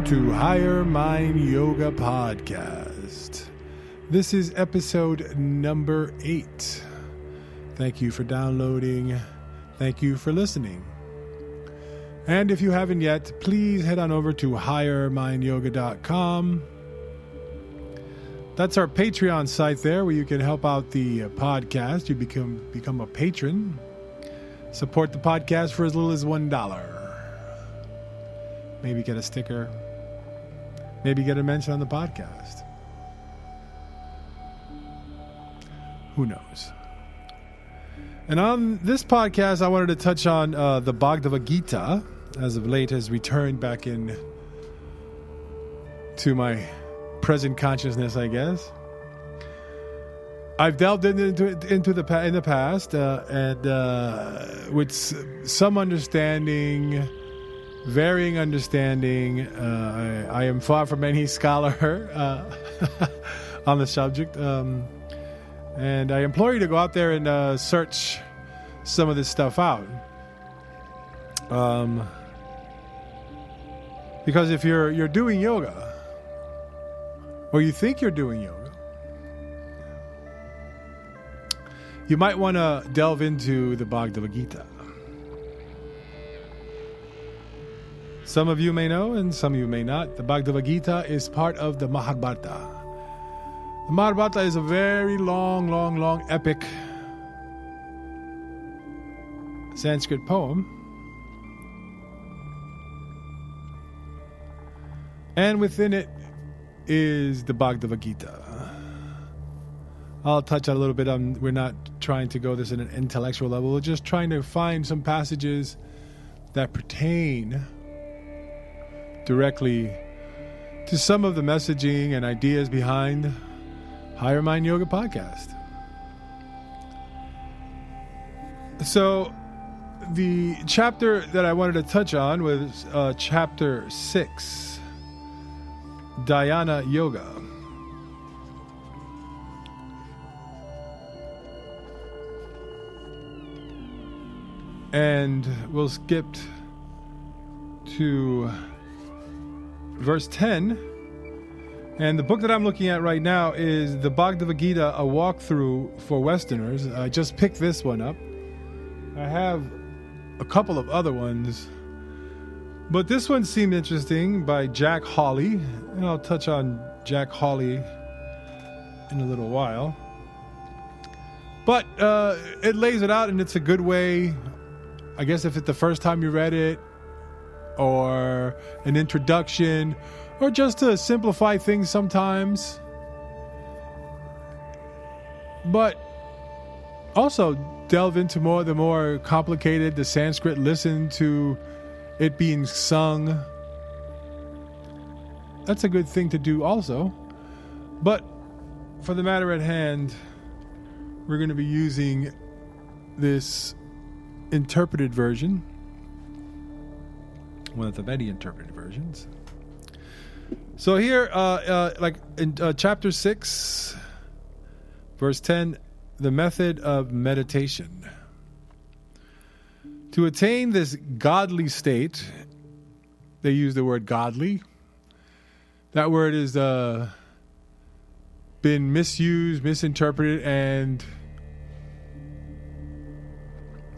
to Higher Mind Yoga Podcast. This is episode number 8. Thank you for downloading. Thank you for listening. And if you haven't yet, please head on over to highermindyoga.com. That's our Patreon site there where you can help out the podcast. You become a patron. Support the podcast for as little as $1. Maybe get a sticker. Maybe get a mention on the podcast. Who knows? And on this podcast, I wanted to touch on the Bhagavad Gita. As of late, has returned back in to my present consciousness, I guess. I've delved into it in the past, and with some understanding. Varying understanding. I am far from any scholar on the subject. And I implore you to go out there and search some of this stuff out. Because if you're doing yoga, or you think you're doing yoga, you might want to delve into the Bhagavad Gita. Some of you may know, and some of you may not. The Bhagavad Gita is part of the Mahabharata. The Mahabharata is a very long epic Sanskrit poem. And within it is the Bhagavad Gita. I'll touch on a little bit on, we're not trying to go this at an intellectual level. We're just trying to find some passages that pertain directly to some of the messaging and ideas behind Higher Mind Yoga Podcast. So the chapter that I wanted to touch on was chapter 6, Dhyana Yoga. And we'll skip to verse 10, and the book that I'm looking at right now is the Bhagavad Gita, a walkthrough for Westerners. I just picked this one up. I have a couple of other ones, but this one seemed interesting, by Jack Hawley, and I'll touch on Jack Hawley in a little while. But it lays it out, and it's a good way, I guess, if it's the first time you read it, or an introduction, or just to simplify things sometimes. But also delve into the more complicated, the Sanskrit, listen to it being sung. That's a good thing to do also. But for the matter at hand, we're going to be using this interpreted version, one of the many interpreted versions. So here, like in chapter 6, verse 10, the method of meditation. To attain this godly state, they use the word godly. That word has been misused, misinterpreted, and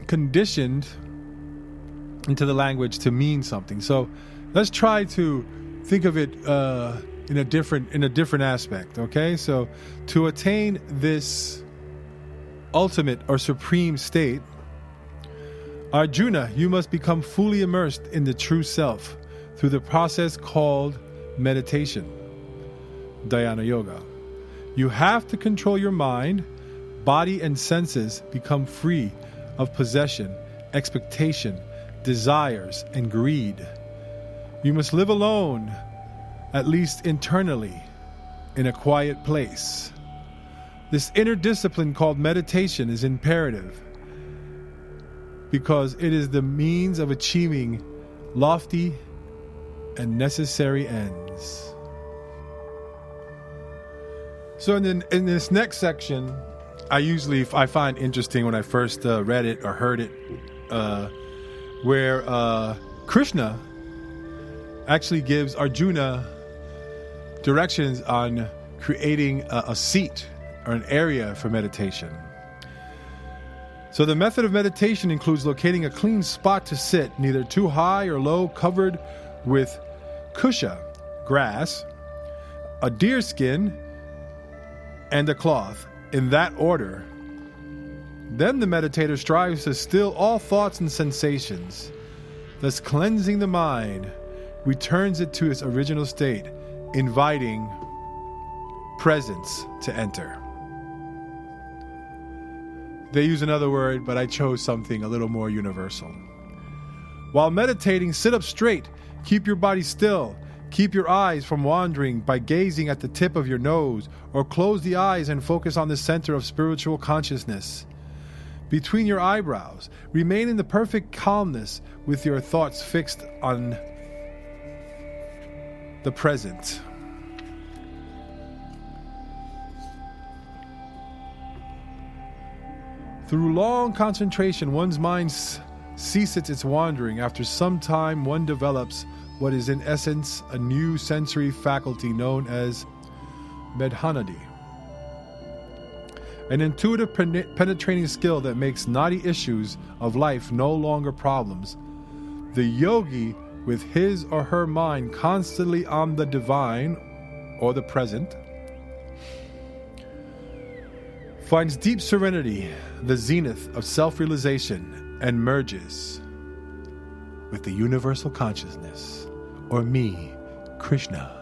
conditioned into the language to mean something. So let's try to think of it in a different aspect. Okay, so to attain this ultimate or supreme state, Arjuna, you must become fully immersed in the true self through the process called meditation, Dhyana Yoga. You have to control your mind, body, and senses, become free of possession, expectation, desires, and greed. You must live alone, at least internally, in a quiet place. This inner discipline called meditation is imperative because it is the means of achieving lofty and necessary ends. So in this next section, I find interesting when I first read it or heard it, where Krishna actually gives Arjuna directions on creating a seat or an area for meditation. So the method of meditation includes locating a clean spot to sit, neither too high or low, covered with kusha, grass, a deer skin, and a cloth, in that order. Then the meditator strives to still all thoughts and sensations, thus cleansing the mind, returns it to its original state, inviting presence to enter. They use another word, but I chose something a little more universal. While meditating, sit up straight, keep your body still, keep your eyes from wandering by gazing at the tip of your nose, or close the eyes and focus on the center of spiritual consciousness. Between your eyebrows, remain in the perfect calmness with your thoughts fixed on the present. Through long concentration, one's mind ceases its wandering. After some time, one develops what is in essence a new sensory faculty known as medhanadi, an intuitive penetrating skill that makes knotty issues of life no longer problems. The yogi, with his or her mind constantly on the divine or the present, finds deep serenity, the zenith of self-realization, and merges with the universal consciousness, or me, Krishna.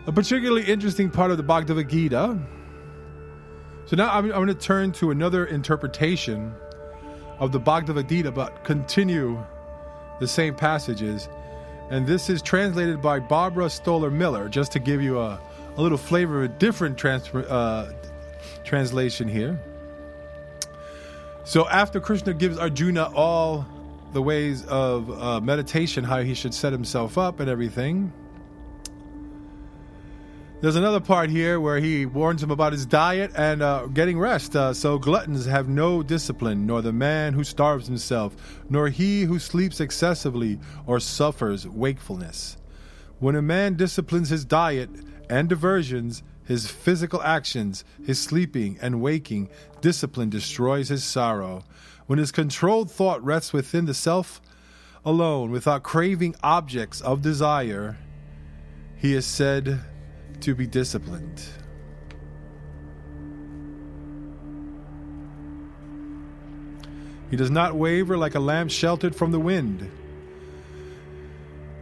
A particularly interesting part of the Bhagavad Gita. So now I'm going to turn to another interpretation of the Bhagavad Gita, but continue the same passages. And this is translated by Barbara Stoller Miller, just to give you a little flavor of a different translation here. So after Krishna gives Arjuna all the ways of meditation, how he should set himself up and everything, there's another part here where he warns him about his diet and getting rest. So gluttons have no discipline, nor the man who starves himself, nor he who sleeps excessively or suffers wakefulness. When a man disciplines his diet and diversions, his physical actions, his sleeping and waking, discipline destroys his sorrow. When his controlled thought rests within the self alone, without craving objects of desire, he is said to be disciplined. He does not waver like a lamp sheltered from the wind.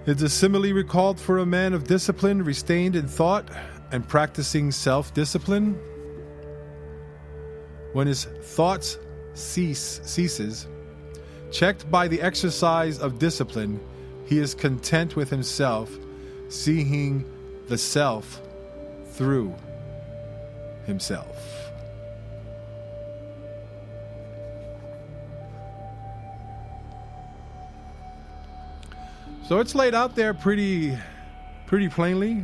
It's a simile recalled for a man of discipline, restrained in thought, and practicing self-discipline. When his thoughts ceases, checked by the exercise of discipline, he is content with himself, seeing the self through himself. So it's laid out there pretty plainly.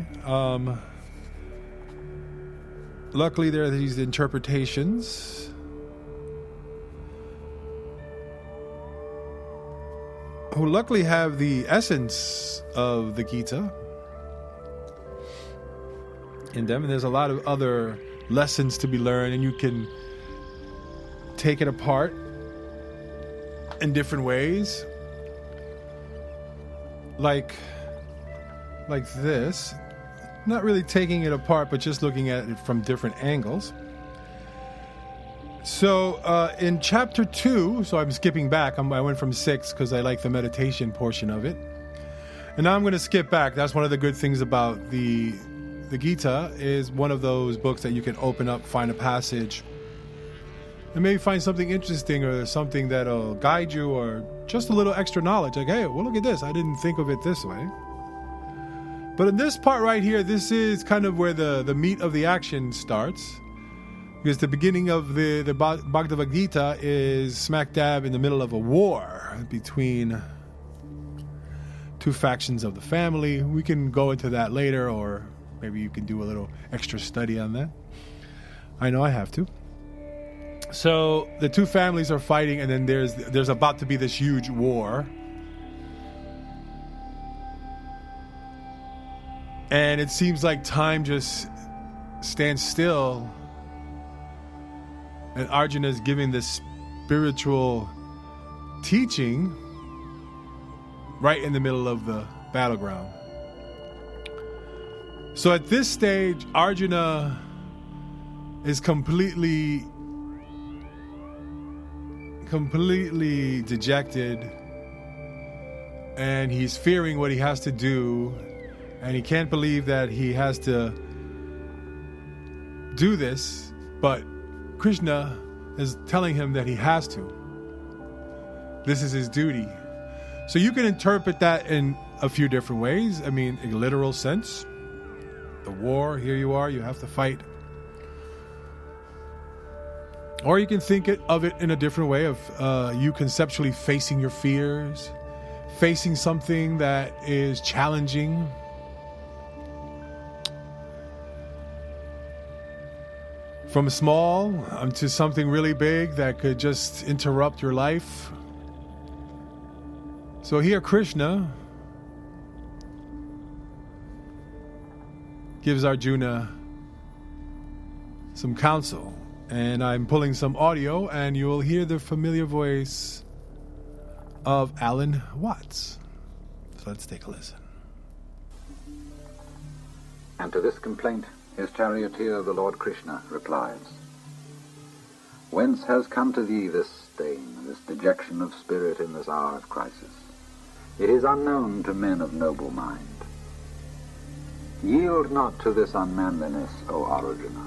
Luckily, there are these interpretations who luckily have the essence of the Gita in them, and there's a lot of other lessons to be learned, and you can take it apart in different ways, like this. Not really taking it apart, but just looking at it from different angles. So in chapter 2, so I'm skipping back. I went from 6 because I like the meditation portion of it, and now I'm going to skip back. That's one of the good things about the Gita, is one of those books that you can open up, find a passage, and maybe find something interesting or something that'll guide you, or just a little extra knowledge. Like, hey, well, look at this. I didn't think of it this way. But in this part right here, this is kind of where the meat of the action starts, because the beginning of the Bhagavad Gita is smack dab in the middle of a war between two factions of the family. We can go into that later, or maybe you can do a little extra study on that. I know I have to. So the two families are fighting, and then there's about to be this huge war. And it seems like time just stands still. And Arjuna is giving this spiritual teaching right in the middle of the battleground. So at this stage, Arjuna is completely dejected, and he's fearing what he has to do, and he can't believe that he has to do this, but Krishna is telling him that he has to. This is his duty. So you can interpret that in a few different ways. I mean, in a literal sense, the war, here you are, you have to fight. Or you can think of it in a different way of you conceptually facing your fears, facing something that is challenging. From small to something really big that could just interrupt your life. So here Krishna gives Arjuna some counsel. And I'm pulling some audio, and you will hear the familiar voice of Alan Watts. So let's take a listen. And to this complaint, his charioteer, the Lord Krishna, replies, "Whence has come to thee this stain, this dejection of spirit in this hour of crisis? It is unknown to men of noble mind. Yield not to this unmanliness, O Arjuna,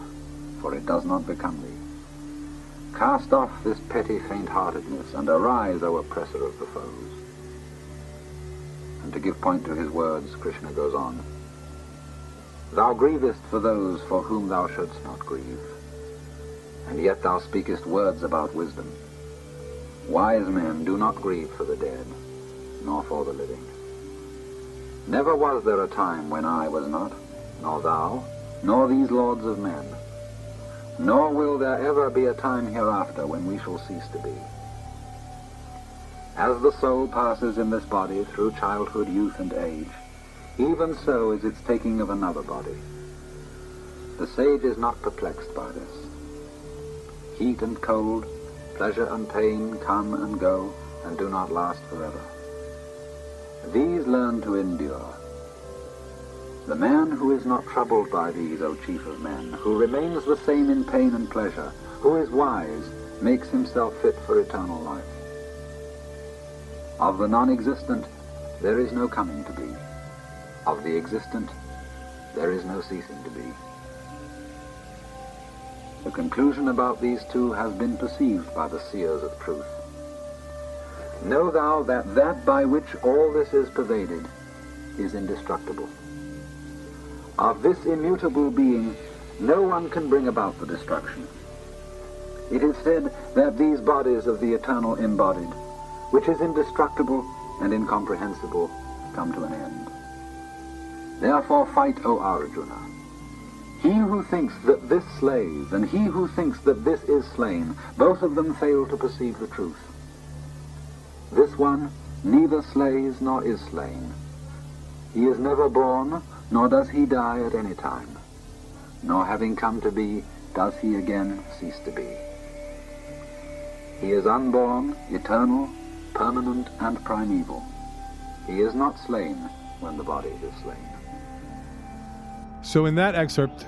for it does not become thee. Cast off this petty faint-heartedness, and arise, O oppressor of the foes." And to give point to his words, Krishna goes on, "Thou grievest for those for whom thou shouldst not grieve, and yet thou speakest words about wisdom. Wise men do not grieve for the dead, nor for the living. Never was there a time when I was not, nor thou, nor these lords of men. Nor will there ever be a time hereafter when we shall cease to be. As the soul passes in this body through childhood, youth, and age, even so is its taking of another body. The sage is not perplexed by this. Heat and cold, pleasure and pain come and go, and do not last forever. These learn to endure. The man who is not troubled by these, O chief of men, who remains the same in pain and pleasure, who is wise, makes himself fit for eternal life. Of the non-existent, there is no coming to be. Of the existent, there is no ceasing to be. The conclusion about these two has been perceived by the seers of truth. Know thou that that by which all this is pervaded is indestructible. Of this immutable being, no one can bring about the destruction. It is said that these bodies of the eternal embodied, which is indestructible and incomprehensible, come to an end. Therefore fight, O Arjuna. He who thinks that this slays, and he who thinks that this is slain, both of them fail to perceive the truth. This one neither slays nor is slain. He is never born, nor does he die at any time, nor having come to be, does he again cease to be. He is unborn, eternal, permanent, and primeval. He is not slain when the body is slain. So in that excerpt,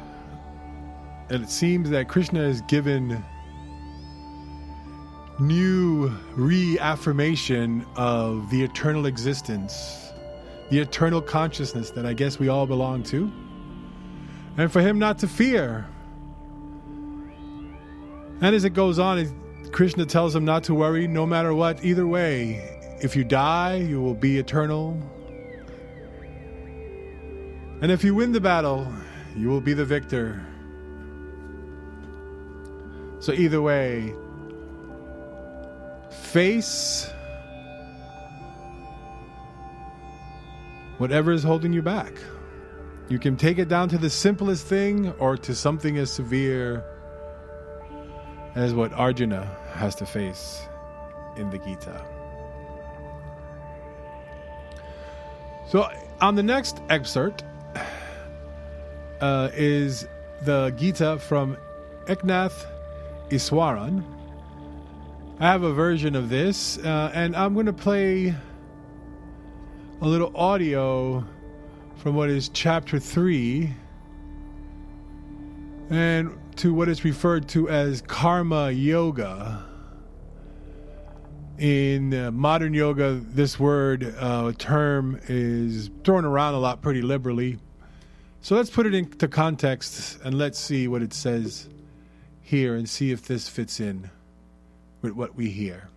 it seems that Krishna is given new reaffirmation of the eternal existence, the eternal consciousness that I guess we all belong to, and for him not to fear. And as it goes on, Krishna tells him not to worry no matter what, either way. If you die, you will be eternal. And if you win the battle, you will be the victor. So either way, face whatever is holding you back. You can take it down to the simplest thing or to something as severe as what Arjuna has to face in the Gita. So on the next excerpt is the Gita from Eknath Iswaran. I have a version of this, and I'm going to play a little audio from what is chapter 3 and to what is referred to as karma yoga. In modern yoga, this term is thrown around a lot pretty liberally. So let's put it into context and let's see what it says here and see if this fits in with what we hear.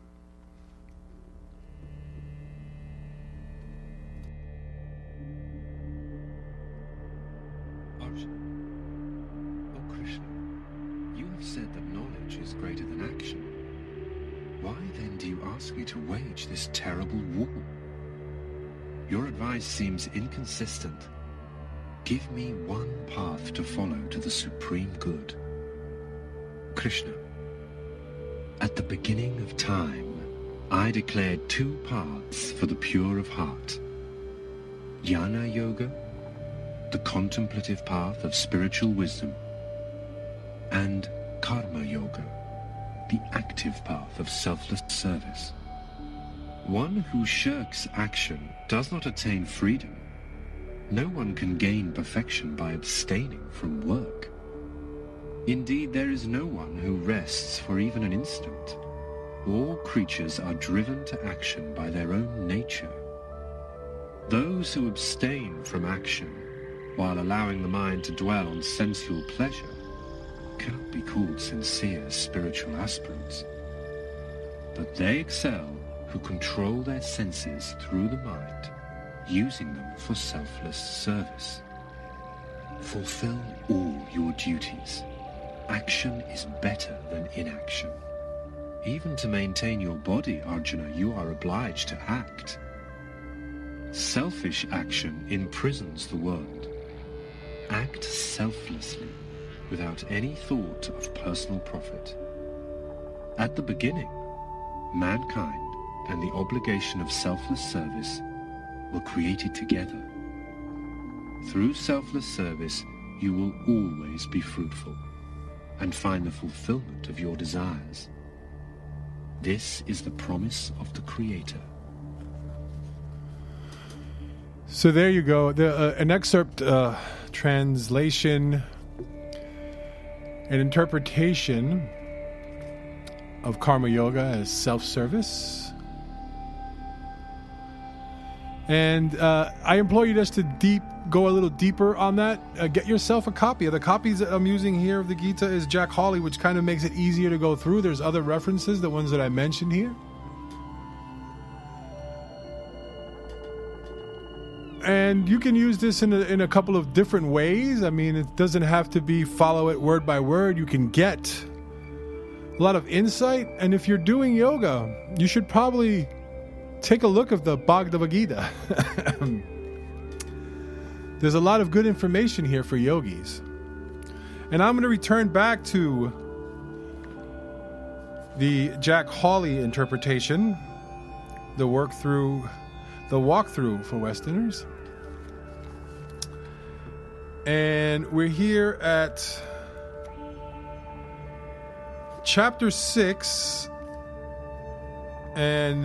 Arjuna, O Krishna, you have said that knowledge is greater than action. Why then do you ask me to wage this terrible war? Your advice seems inconsistent. Give me one path to follow to the supreme good. Krishna, at the beginning of time, I declared 2 paths for the pure of heart. Jnana Yoga, the contemplative path of spiritual wisdom, and Karma Yoga, the active path of selfless service. One who shirks action does not attain freedom. No one can gain perfection by abstaining from work. Indeed, there is no one who rests for even an instant. All creatures are driven to action by their own nature. Those who abstain from action while allowing the mind to dwell on sensual pleasure cannot be called sincere spiritual aspirants. But they excel who control their senses through the mind, using them for selfless service. Fulfill all your duties. Action is better than inaction. Even to maintain your body, Arjuna, you are obliged to act. Selfish action imprisons the world. Act selflessly, without any thought of personal profit. At the beginning, mankind and the obligation of selfless service were created together. Through selfless service, you will always be fruitful and find the fulfillment of your desires. This is the promise of the Creator. So there you go. An excerpt, translation, an interpretation of Karma Yoga as self-service. And I implore you just to go a little deeper on that. Get yourself a copy. The copies that I'm using here of the Gita is Jack Hawley, which kind of makes it easier to go through. There's other references, the ones that I mentioned here. And you can use this in a couple of different ways. I mean, it doesn't have to be follow it word by word. You can get a lot of insight. And if you're doing yoga, you should probably take a look at the Bhagavad Gita. There's a lot of good information here for yogis. And I'm going to return back to the Jack Hawley interpretation, the walkthrough for Westerners. And we're here at chapter 6 and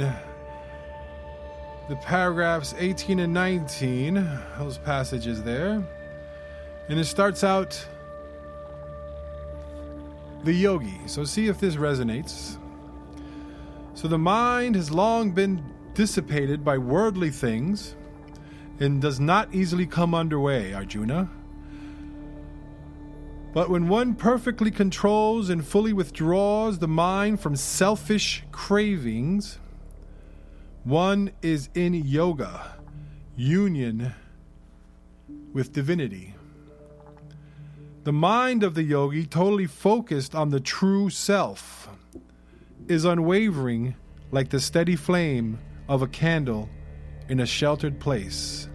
the paragraphs 18 and 19, those passages there. And it starts out the yogi. So see if this resonates. So the mind has long been dissipated by worldly things and does not easily come underway, Arjuna. But when one perfectly controls and fully withdraws the mind from selfish cravings, one is in yoga, union with divinity. The mind of the yogi, totally focused on the true self, is unwavering like the steady flame of a candle in a sheltered place.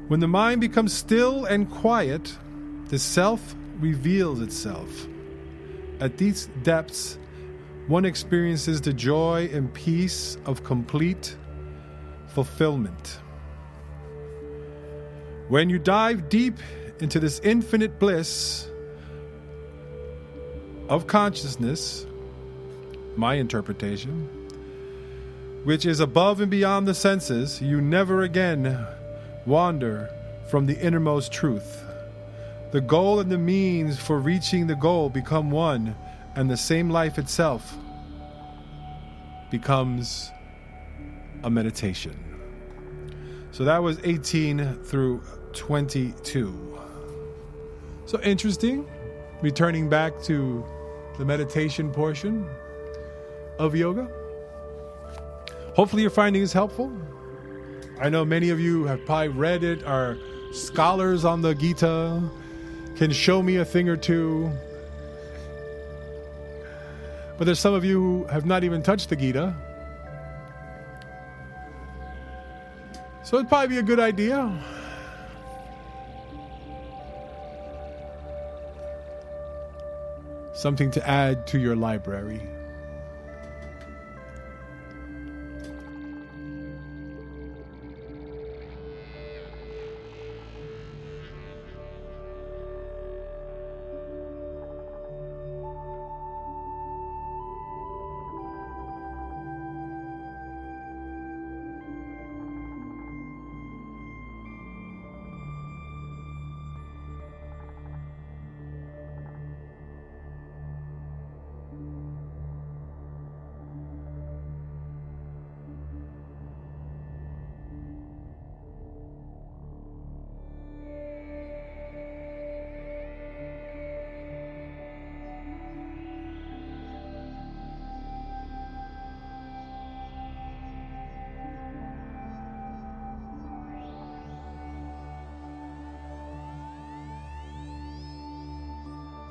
When the mind becomes still and quiet, the self reveals itself. At these depths, one experiences the joy and peace of complete fulfillment. When you dive deep into this infinite bliss of consciousness, my interpretation, which is above and beyond the senses, you never again wander from the innermost truth. The goal and the means for reaching the goal become one, and the same life itself becomes a meditation. So that was 18 through 22. So interesting, returning back to the meditation portion of yoga. Hopefully you're finding this helpful. I know many of you have probably read it, are scholars on the Gita, can show me a thing or two. But there's some of you who have not even touched the Gita. So it'd probably be a good idea. Something to add to your library.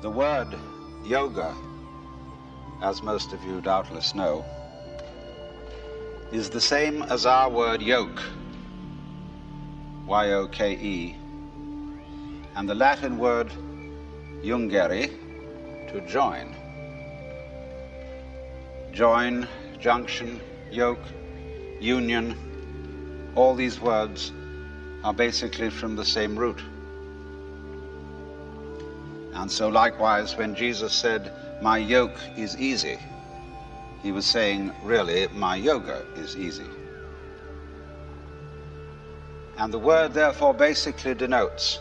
The word yoga, as most of you doubtless know, is the same as our word yoke, Y-O-K-E, and the Latin word jungere, to join. Join, junction, yoke, union, all these words are basically from the same root. And so likewise, when Jesus said, "My yoke is easy," he was saying, really, my yoga is easy. And the word therefore basically denotes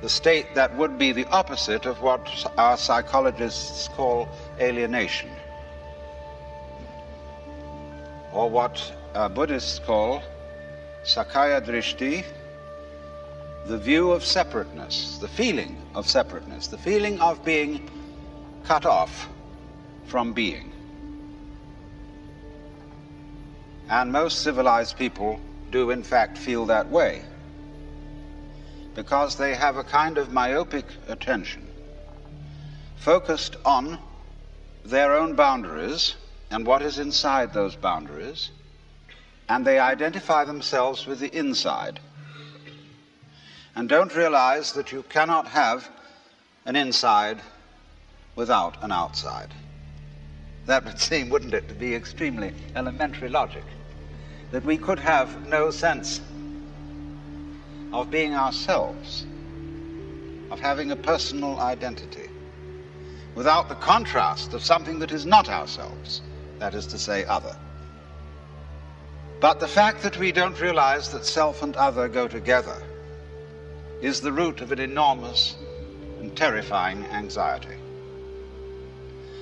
the state that would be the opposite of what our psychologists call alienation, or what Buddhists call Sakaya Drishti, the view of separateness, the feeling of separateness, the feeling of being cut off from being. And most civilized people do in fact feel that way, because they have a kind of myopic attention focused on their own boundaries and what is inside those boundaries, and they identify themselves with the inside, and don't realize that you cannot have an inside without an outside. That would seem, wouldn't it, to be extremely elementary logic, that we could have no sense of being ourselves, of having a personal identity, without the contrast of something that is not ourselves, that is to say, other. But the fact that we don't realize that self and other go together is the root of an enormous and terrifying anxiety.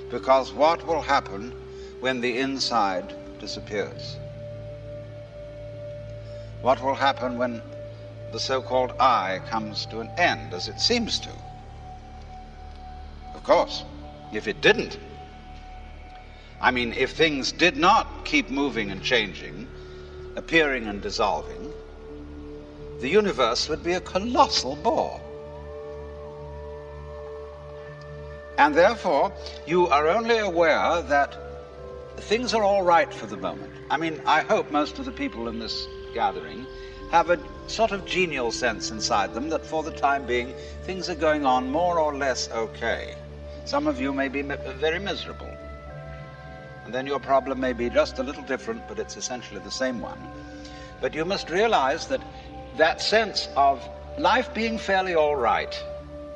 Because what will happen when the inside disappears? What will happen when the so-called I comes to an end, as it seems to? Of course, if it didn't, I mean, if things did not keep moving and changing, appearing and dissolving, the universe would be a colossal bore. And therefore, you are only aware that things are all right for the moment. I mean, I hope most of the people in this gathering have a sort of genial sense inside them that for the time being, things are going on more or less okay. Some of you may be very miserable. And then your problem may be just a little different, but it's essentially the same one. But you must realize that that sense of life being fairly all right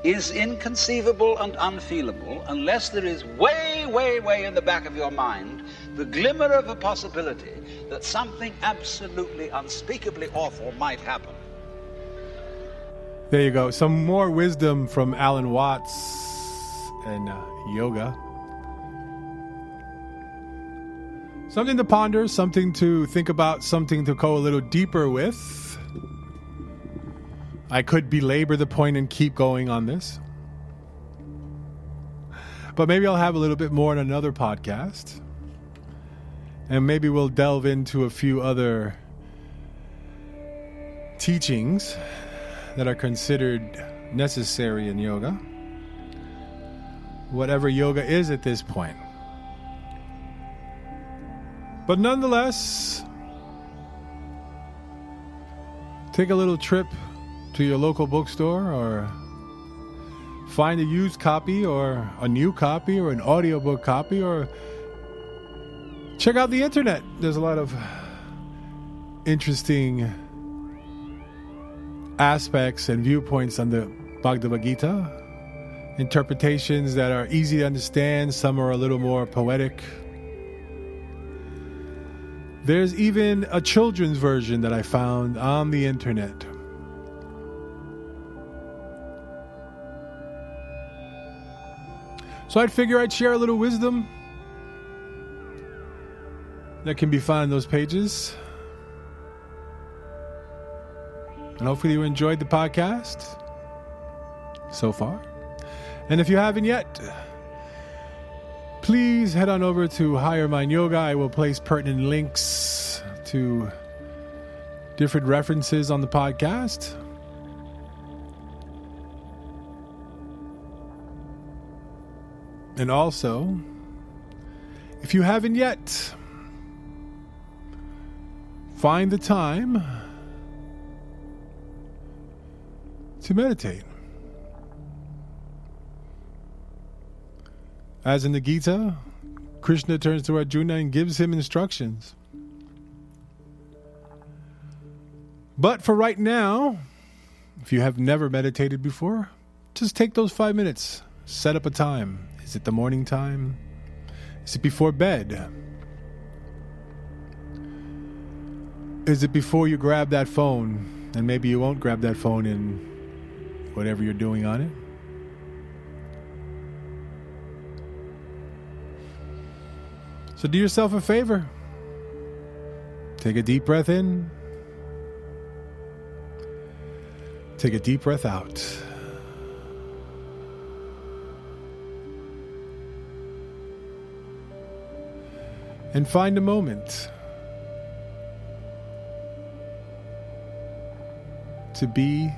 is inconceivable and unfeelable unless there is way, way, way in the back of your mind the glimmer of a possibility that something absolutely unspeakably awful might happen. There you go. Some more wisdom from Alan Watts and yoga. Something to ponder, something to think about, something to go a little deeper with. I could belabor the point and keep going on this. But maybe I'll have a little bit more in another podcast. And maybe we'll delve into a few other teachings that are considered necessary in yoga. Whatever yoga is at this point. But nonetheless, take a little trip to your local bookstore or find a used copy or a new copy or an audiobook copy or check out the internet. There's a lot of interesting aspects and viewpoints on the Bhagavad Gita. Interpretations that are easy to understand. Some are a little more poetic. There's even a children's version that I found on the internet. So I'd figure I'd share a little wisdom that can be found in those pages. And hopefully you enjoyed the podcast so far. And if you haven't yet, please head on over to Higher Mind Yoga. I will place pertinent links to different references on the podcast. And also, if you haven't yet, find the time to meditate. As in the Gita, Krishna turns to Arjuna and gives him instructions. But for right now, if you have never meditated before, just take those 5 minutes. Set up a time. Is it the morning time? Is it before bed? Is it before you grab that phone? And maybe you won't grab that phone in whatever you're doing on it. So do yourself a favor. Take a deep breath in. Take a deep breath out. And find a moment to be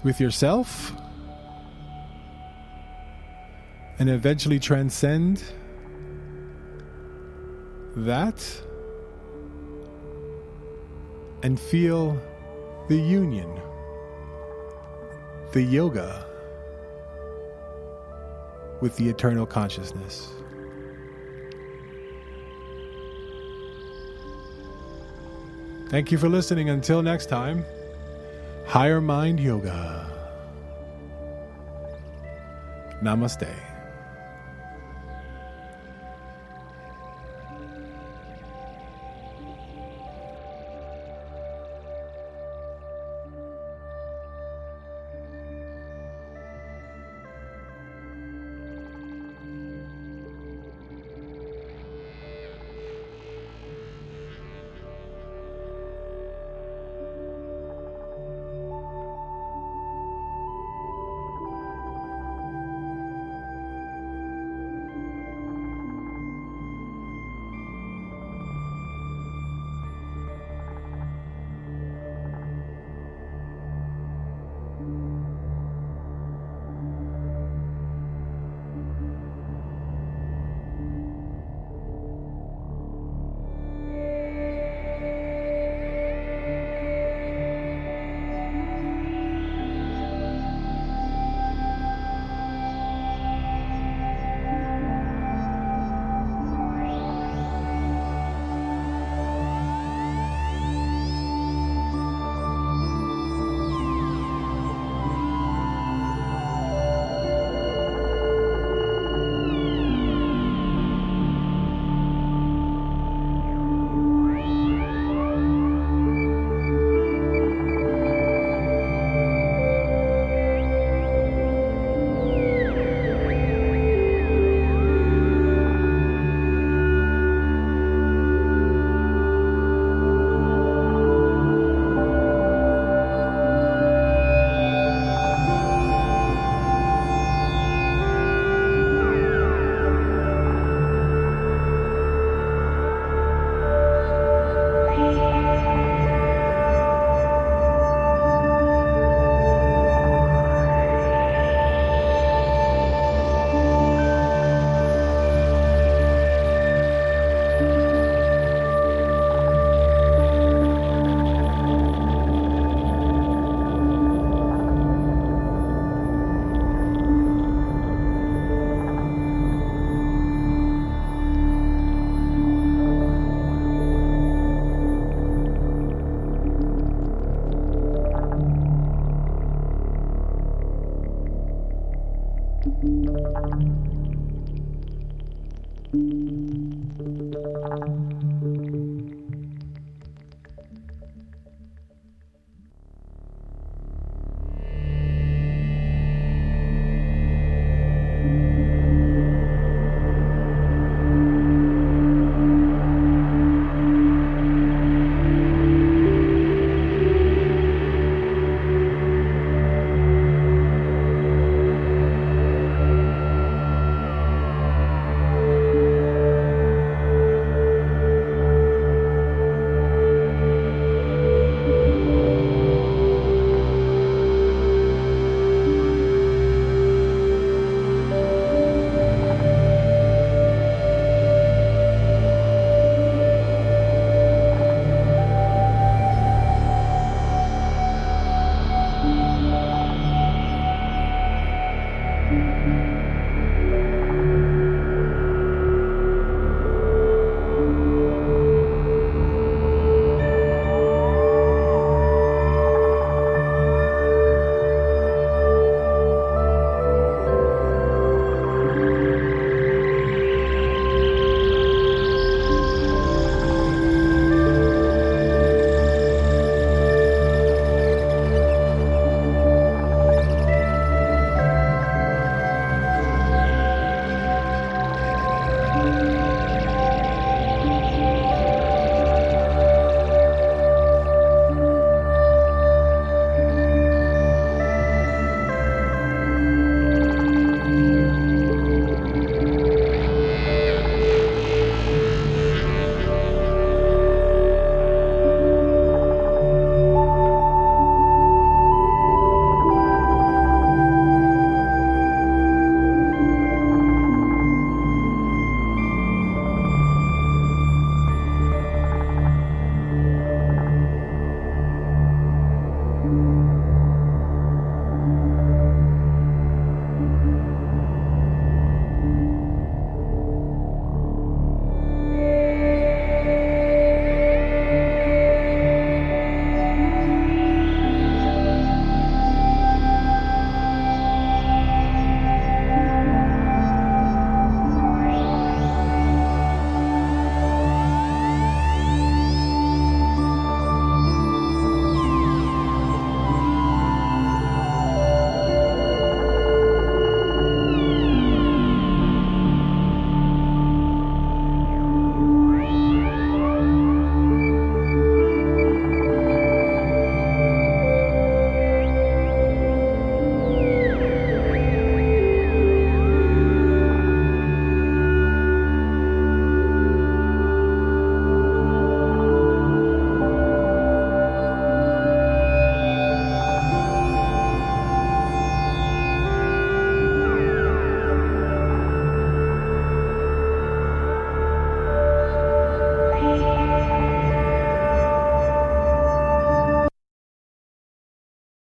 with yourself and eventually transcend that and feel the union, the yoga with the eternal consciousness. Thank you for listening. Until next time, Higher Mind Yoga. Namaste.